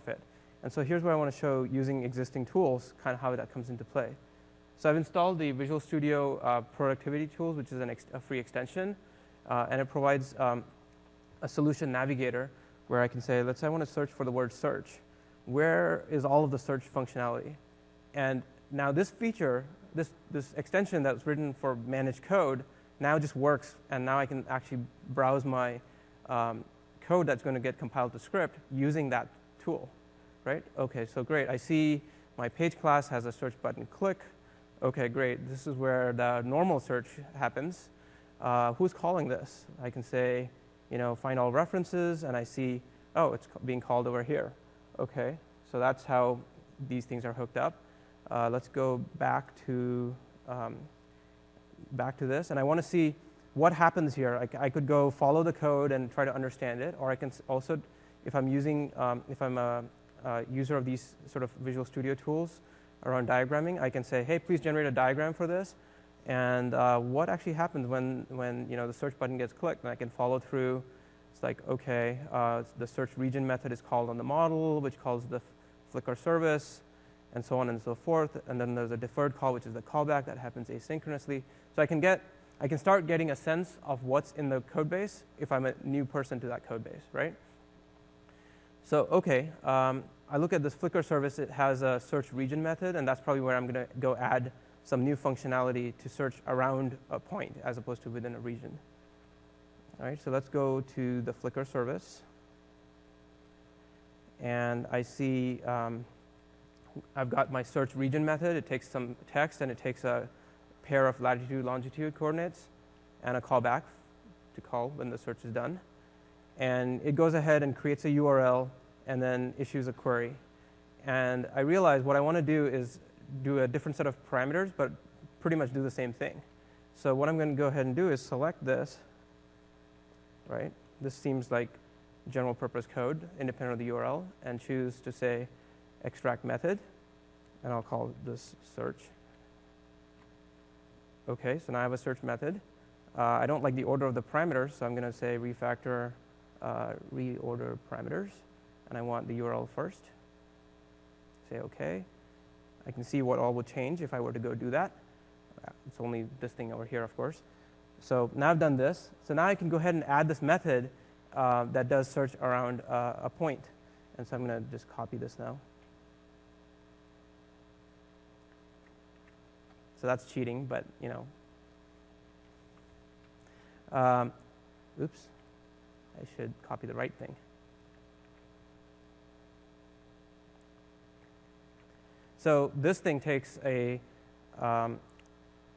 it. And so here's what I want to show using existing tools, kind of how that comes into play. So I've installed the Visual Studio Productivity Tools, which is a free extension. And it provides a solution navigator where I can say, let's say I want to search for the word search. Where is all of the search functionality? And now this feature, this extension that's written for managed code, now just works. And now I can actually browse my code that's going to get compiled to script using that tool, right? OK, so great. I see my page class has a search button. Click. OK, great. This is where the normal search happens. Who's calling this? I can say, find all references, and I see, oh, it's being called over here. OK, so that's how these things are hooked up. Let's go back to this, and I want to see what happens here. I could go follow the code and try to understand it, or I can also, if I'm a user of these sort of Visual Studio tools around diagramming, I can say, hey, please generate a diagram for this. And what actually happens when the search button gets clicked, and I can follow through. It's like, OK, the search region method is called on the model, which calls the Flickr service, and so on and so forth. And then there's a deferred call, which is the callback that happens asynchronously. So I can start getting a sense of what's in the code base if I'm a new person to that code base, right? So OK, I look at this Flickr service. It has a search region method, and that's probably where I'm going to go add some new functionality to search around a point as opposed to within a region. All right, so let's go to the Flickr service. And I see I've got my search region method. It takes some text, and it takes a pair of latitude, longitude coordinates, and a callback to call when the search is done. and it goes ahead and creates a URL and then issues a query. And I realized what I want to do is do a different set of parameters, but pretty much do the same thing. So what I'm going to go ahead and do is select this, right? This seems like general purpose code independent of the URL, and choose to say extract method, and I'll call this search. Okay, so now I have a search method. I don't like the order of the parameters, so I'm going to say refactor reorder parameters, and I want the URL first. Say OK. I can see what all would change if I were to go do that. It's only this thing over here, of course. So now I've done this. So now I can go ahead and add this method that does search around a point. And so I'm going to just copy this now. So that's cheating, but you know. Oops. I should copy the right thing. So this thing takes a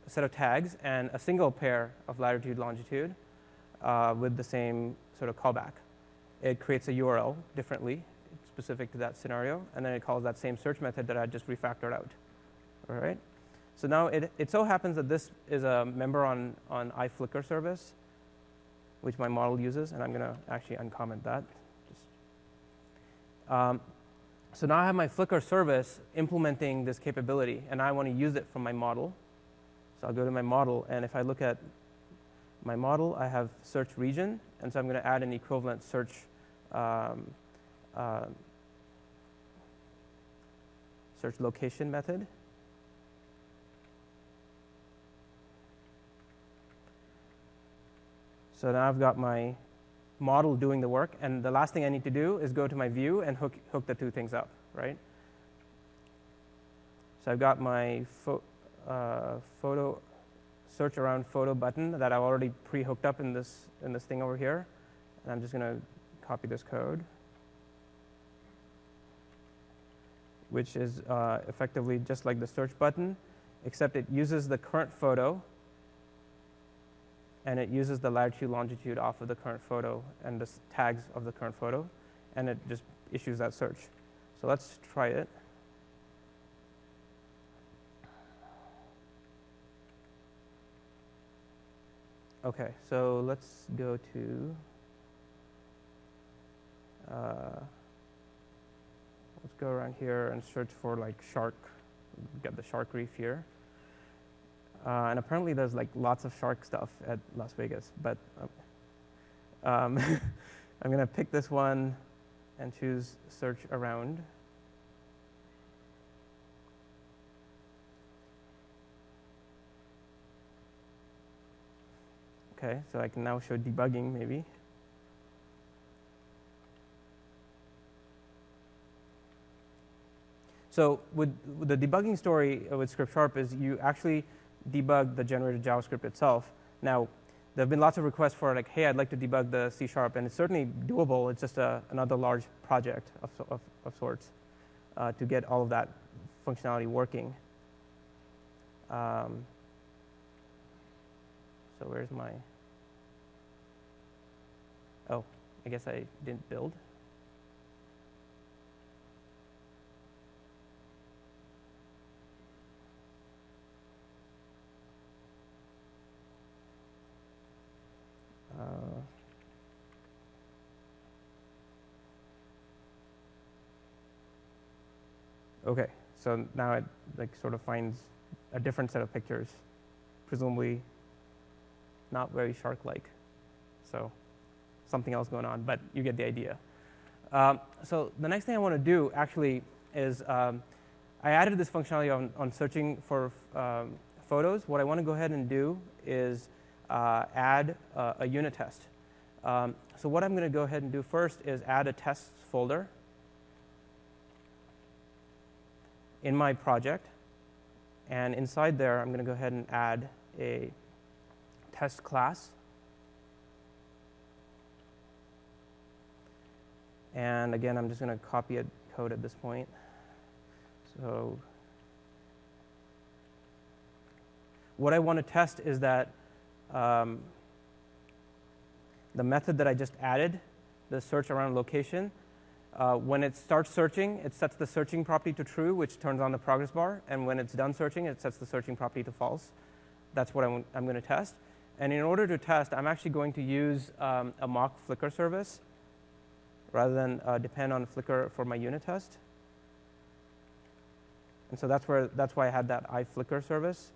set of tags and a single pair of latitude, longitude with the same sort of callback. It creates a URL differently, specific to that scenario, and then it calls that same search method that I just refactored out. All right. So now it so happens that this is a member on iFlicker service, which my model uses, and I'm going to actually uncomment that. So now I have my Flickr service implementing this capability, and I want to use it from my model. So I'll go to my model, and if I look at my model, I have search region, and so I'm going to add an equivalent search search location method. So now I've got my model doing the work, and the last thing I need to do is go to my view and hook the two things up, right? So I've got my photo search around photo button that I've already pre-hooked up in this thing over here, and I'm just going to copy this code, which is effectively just like the search button, except it uses the current photo, and it uses the latitude, longitude off of the current photo and the tags of the current photo, and it just issues that search. So let's try it. Okay, so let's go to, let's go around here and search for like shark. We've got the shark reef here. And apparently there's like lots of shark stuff at Las Vegas, but I'm going to pick this one and choose search around. Okay, so I can now show debugging maybe. So with the debugging story with Script Sharp is you actually debug the generated JavaScript itself. Now, there have been lots of requests for like, hey, I'd like to debug the C#, and it's certainly doable. It's just another large project of sorts to get all of that functionality working. So where's my, oh, I guess I didn't build. Okay, so now it like sort of finds a different set of pictures, presumably not very shark-like. So something else going on, but you get the idea. So the next thing I want to do actually is I added this functionality on searching for photos. What I want to go ahead and do is add a unit test. So what I'm going to go ahead and do first is add a tests folder in my project. And inside there, I'm going to go ahead and add a test class. And again, I'm just going to copy a code at this point. So what I want to test is that the method that I just added the search around location. When it starts searching, it sets the searching property to true, which turns on the progress bar. And when it's done searching, it sets the searching property to false. That's what I'm going to test. And in order to test, I'm actually going to use a mock Flickr service rather than depend on Flickr for my unit test. And so that's why I had that iFlickr service.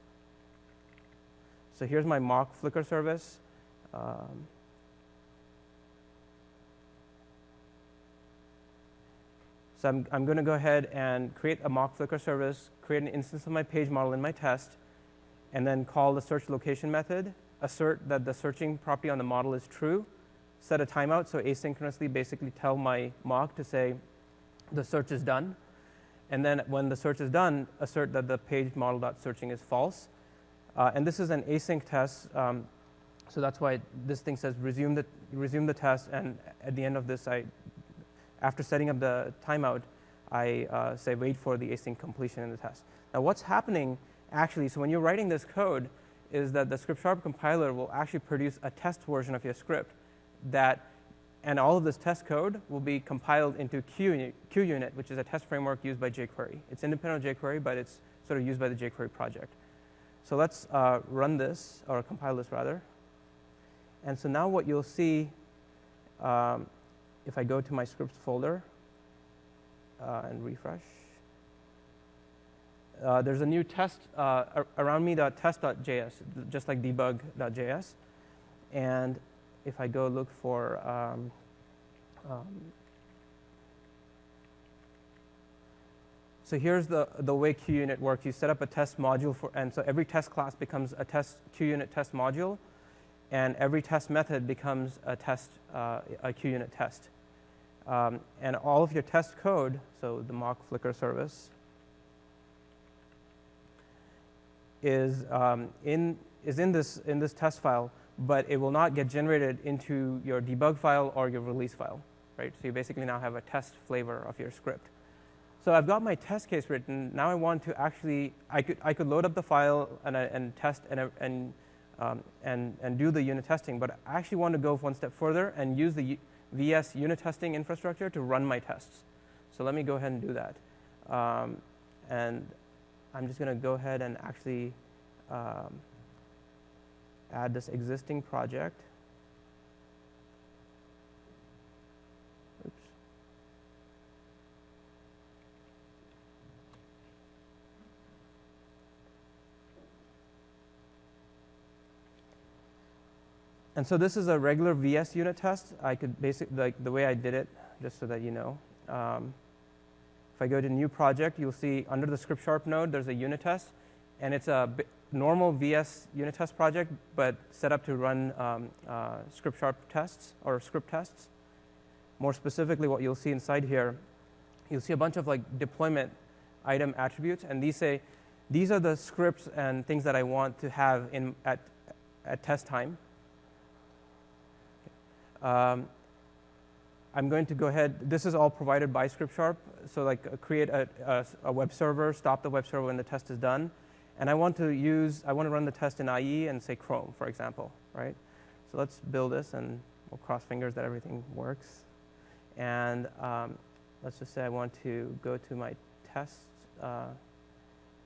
So here's my mock Flickr service. So I'm going to go ahead and create a mock Flickr service, create an instance of my page model in my test, and then call the search location method, assert that the searching property on the model is true, set a timeout, so asynchronously basically tell my mock to say the search is done. And then when the search is done, assert that the page model.searching is false. And this is an async test, so that's why this thing says resume the test, and at the end of this, after setting up the timeout, I say wait for the async completion in the test. Now what's happening actually, so when you're writing this code, is that the Script compiler will actually produce a test version of your script and all of this test code will be compiled into QUnit, which is a test framework used by jQuery. It's independent of jQuery, but it's sort of used by the jQuery project. So let's run this, or compile this rather. And so now what you'll see, if I go to my scripts folder and refresh, there's a new test around me.test.js, just like debug.js. And if I go look for so here's the way QUnit works. You set up a test module and so every test class becomes a QUnit test module, and every test method becomes a QUnit test. And all of your test code, so the mock Flickr service, is in this test file, but it will not get generated into your debug file or your release file, right? So you basically now have a test flavor of your script. So I've got my test case written. Now I want to actually, I could load up the file and test and do the unit testing, but I actually want to go one step further and use the VS unit testing infrastructure to run my tests. So let me go ahead and do that. And I'm just going to go ahead and actually add this existing project. Oops. And so this is a regular VS unit test. I could basically, like the way I did it, just so that you know. If I go to new project, you'll see under the Script node, there's a unit test. And it's a normal VS unit test project, but set up to run Script tests or script tests. More specifically, what you'll see inside here, you'll see a bunch of like deployment item attributes. And these say, these are the scripts and things that I want to have at test time. I'm going to go ahead. This is all provided by Script. So like create a web server, stop the web server when the test is done. And I want to run the test in IE and say Chrome, for example, right? So let's build this, and we'll cross fingers that everything works. And let's just say I want to go to my tests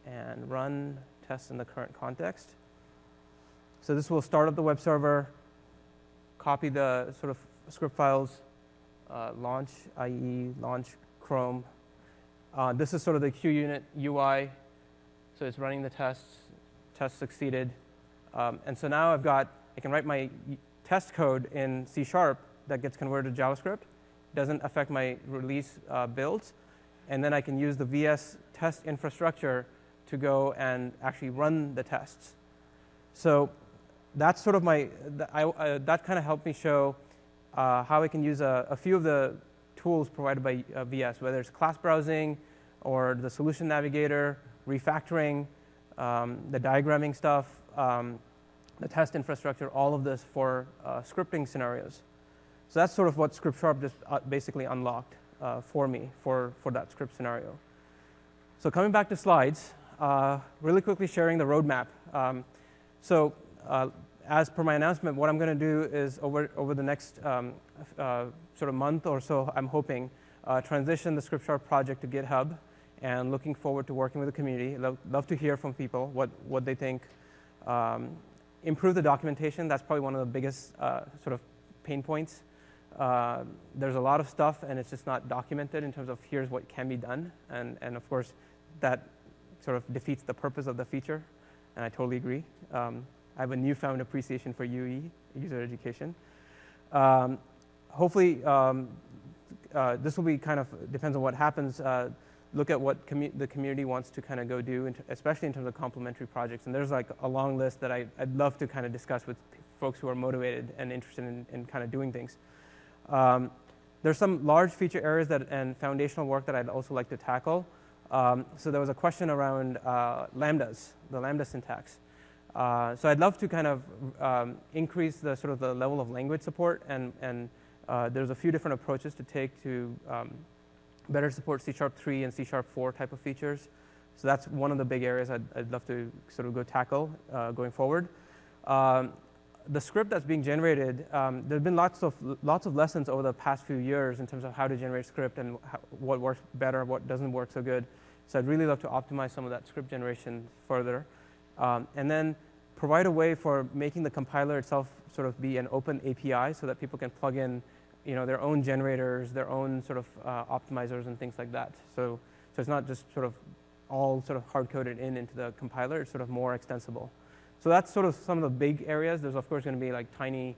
and run tests in the current context. So this will start up the web server, copy the sort of script files, launch IE, launch Chrome. This is sort of the QUnit UI. So it's running the tests, test succeeded. And so now I can write my test code in C# that gets converted to JavaScript. Doesn't affect my release builds. And then I can use the VS test infrastructure to go and actually run the tests. So that's sort of that kind of helped me show how I can use a few of the tools provided by VS, whether it's class browsing or the solution navigator, refactoring, the diagramming stuff, the test infrastructure, all of this for scripting scenarios. So that's sort of what Script just basically unlocked for me for that script scenario. So coming back to slides, really quickly sharing the roadmap. as per my announcement, what I'm going to do is over the next sort of month or so, I'm hoping, transition the ScriptSharp project to GitHub, and looking forward to working with the community. Love to hear from people what they think. Improve the documentation. That's probably one of the biggest sort of pain points. There's a lot of stuff, and it's just not documented in terms of here's what can be done. And of course, that sort of defeats the purpose of the feature, and I totally agree. I have a newfound appreciation for UE, user education. Hopefully, this will be kind of, depends on what happens, look at what the community wants to kind of go do, especially in terms of complementary projects. And there's like a long list that I'd love to kind of discuss with folks who are motivated and interested in kind of doing things. There's some large feature areas and foundational work that I'd also like to tackle. So there was a question around lambdas, the lambda syntax. So I'd love to kind of increase the sort of the level of language support, and there's a few different approaches to take to better support C# 3 and C# 4 type of features. So that's one of the big areas I'd love to sort of go tackle going forward. The script that's being generated, there have been lots of lessons over the past few years in terms of how to generate script and what works better, what doesn't work so good. So I'd really love to optimize some of that script generation further. And then provide a way for making the compiler itself sort of be an open API so that people can plug in their own generators, their own sort of optimizers and things like that. So it's not just sort of all sort of hard-coded into the compiler. It's sort of more extensible. So that's sort of some of the big areas. There's, of course, going to be like tiny,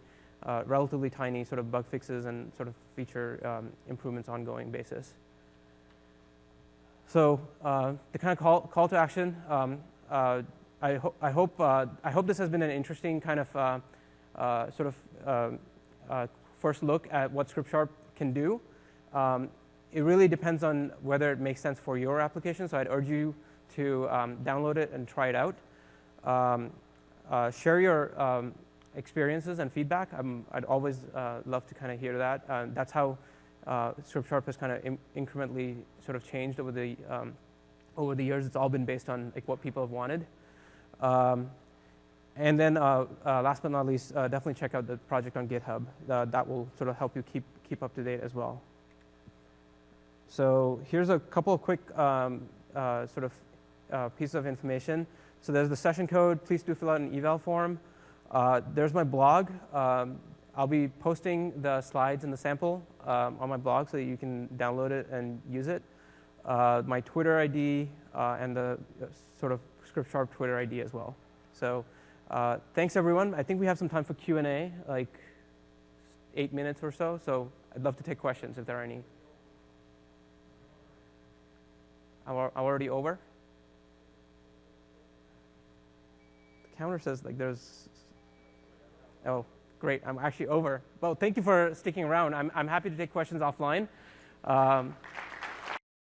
relatively tiny sort of bug fixes and sort of feature improvements ongoing basis. So the kind of call to action, I hope this has been an interesting kind of sort of first look at what ScriptSharp can do. It really depends on whether it makes sense for your application, so I'd urge you to download it and try it out. Share your experiences and feedback. I'd always love to kind of hear that. That's how ScriptSharp has kind of incrementally sort of changed over the years. It's all been based on like what people have wanted. And then last but not least, definitely check out the project on GitHub. That will sort of help you keep up to date as well. So here's a couple of quick sort of pieces of information. So there's the session code. Please do fill out an eval form. There's my blog. I'll be posting the slides and the sample on my blog so that you can download it and use it. My Twitter ID and the sort of ScriptSharp Twitter ID as well. So thanks, everyone. I think we have some time for Q&A, like 8 minutes or so. So I'd love to take questions if there are any. I'm already over. The counter says like there's. Oh, great! I'm actually over. Well, thank you for sticking around. I'm happy to take questions offline.